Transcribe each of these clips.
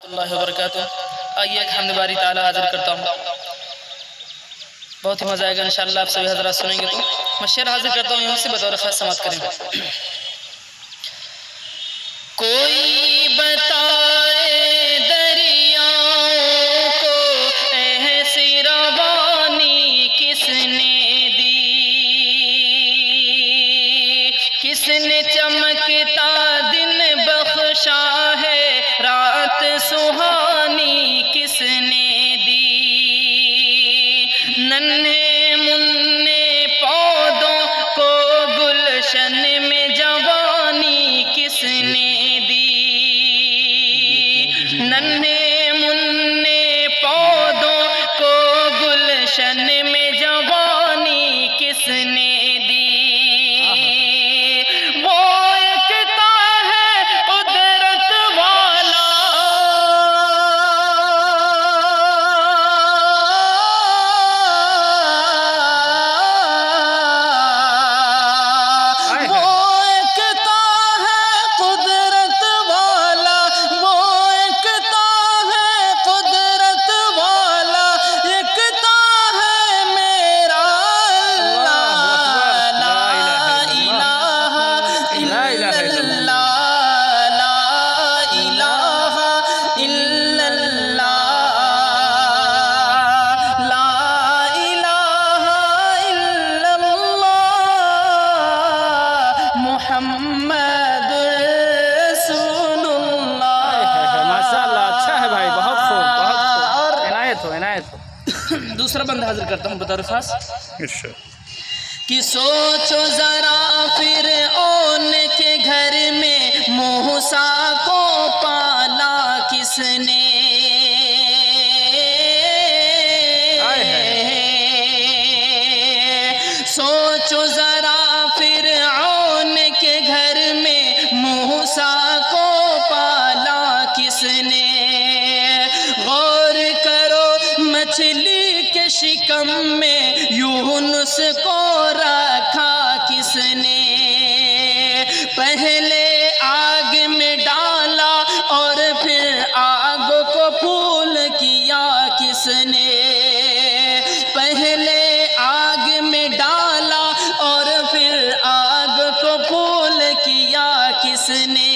اللہ وبرکاتہ۔ آئیے ایک حمد باری تعالی حاضر کرتا ہوں، بہت ہی مزہ آئے گا انشاءاللہ، آپ سبھی حضرات سنیں گے تو میں شعر حاضر کرتا ہوں، یہاں سے بطور خاص سماعت کریں۔ کوئی بتائے دریاؤں کو ایسی روانی کس نے دی، کس نے چمکتا دن بخشا ہے، رات سہانی کس نے دی، ننھے منھے پودوں کو گلشن میں جوانی کس نے دی، ننھے منھے پودوں کو گلشن میں جوانی کس نے دی، وہ ایکتا ہے قدرت والا، وہ ایکتا ہے قدرت والا، وہ ایکتا ہے قدرت والا، ایکتا ہے میرا اللہ، لا الہ الا اللہ، لا الہ الا اللہ، لا الہ الا اللہ، محمد رسول اللہ۔ ماشاءاللہ، اچھا ہے بھائی، بہت خوب، بہت خوب، عنایت ہو، عنایت ہو۔ دوسرا بندہ حاضر کرتا ہوں بطور خاص کہ سوچو ذرا فرعون کے گھر میں موسیٰ کو پالا کس نے، سوچو ذرا فرعون کے گھر میں موسیٰ کو پالا کس نے، غور کرو مچھلی کے شکم میں یونس کو رکھا کس نے، پہلے آگ میں ڈالا اور پھر آگ کو پھول کیا کس نے، پہلے آگ میں ڈالا اور پھر آگ کو پھول کیا کس نے،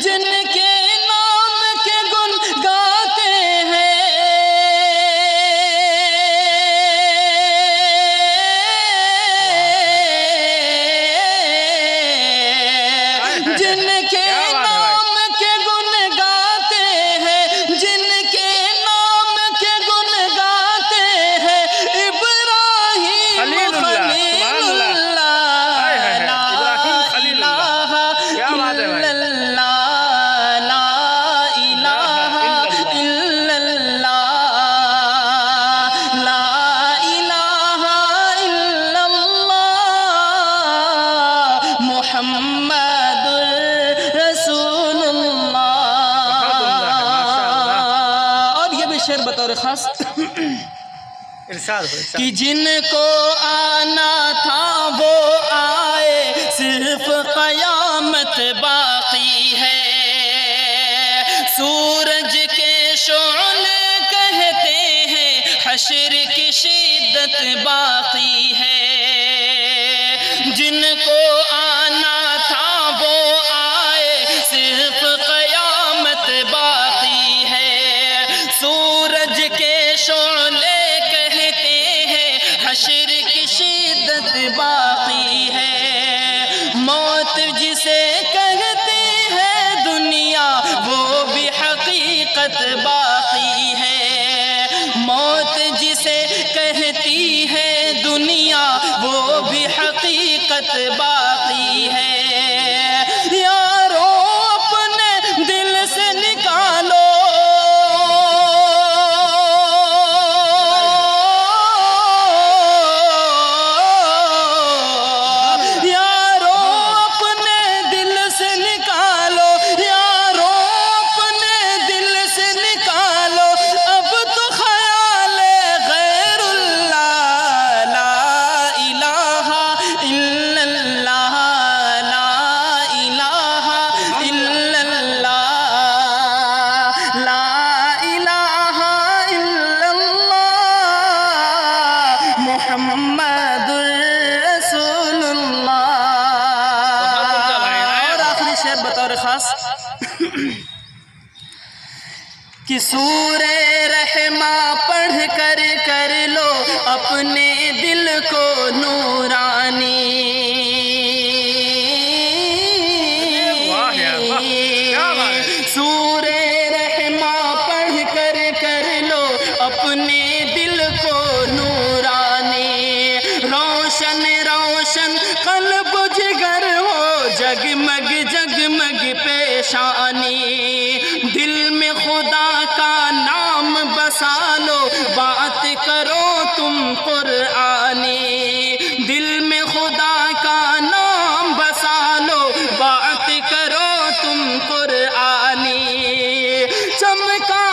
جن کے نام کے گن گاتے ہیں، جن کے نام کے گن گاتے ہیں، جن کے نام کے گن گاتے ہیں، ابراہیم خلیل اللہ، خلیل سبحان اللہ، اللہ، لا ابراہیم خلیل اللہ، کیا بات ہے بھائی، الہ لا الہ الا اللہ، لا الہ الا اللہ، محمد رسول اللہ۔ اور یہ بھی شعر بطور خاص ارشاد ہو، ارشاد۔ کہ جن کو آنا تھا وہ آئے، صرف قیامت باقی ہے، سورج کے شعلے کہتے ہیں، حشر کی شدت باقی ہے، جن کو آنا تھا وہ آئے، صرف قیامت باقی ہے، سورج کے شعلے حشر کی شدت باقی ہے، موت جسے کہتی ہے دنیا وہ بھی حقیقت باقی ہے، موت جسے کہتی ہے دنیا وہ بھی حقیقت باقی ہے، یارو اپنے دل سے نکالو، کہ سورہ رحمہ پڑھ کر کر لو اپنے دل کو نورانی، سورہ رحمہ پڑھ کر کر لو اپنے دل کو نورانی، روشن روشن قلب جگر ہو جگمگ جگمگ پیشانی، دل میں خدا کا نام بسا لو بات کرو تم قرآنی، دل میں خدا کا نام بسا لو بات کرو تم قرآنی، چمکا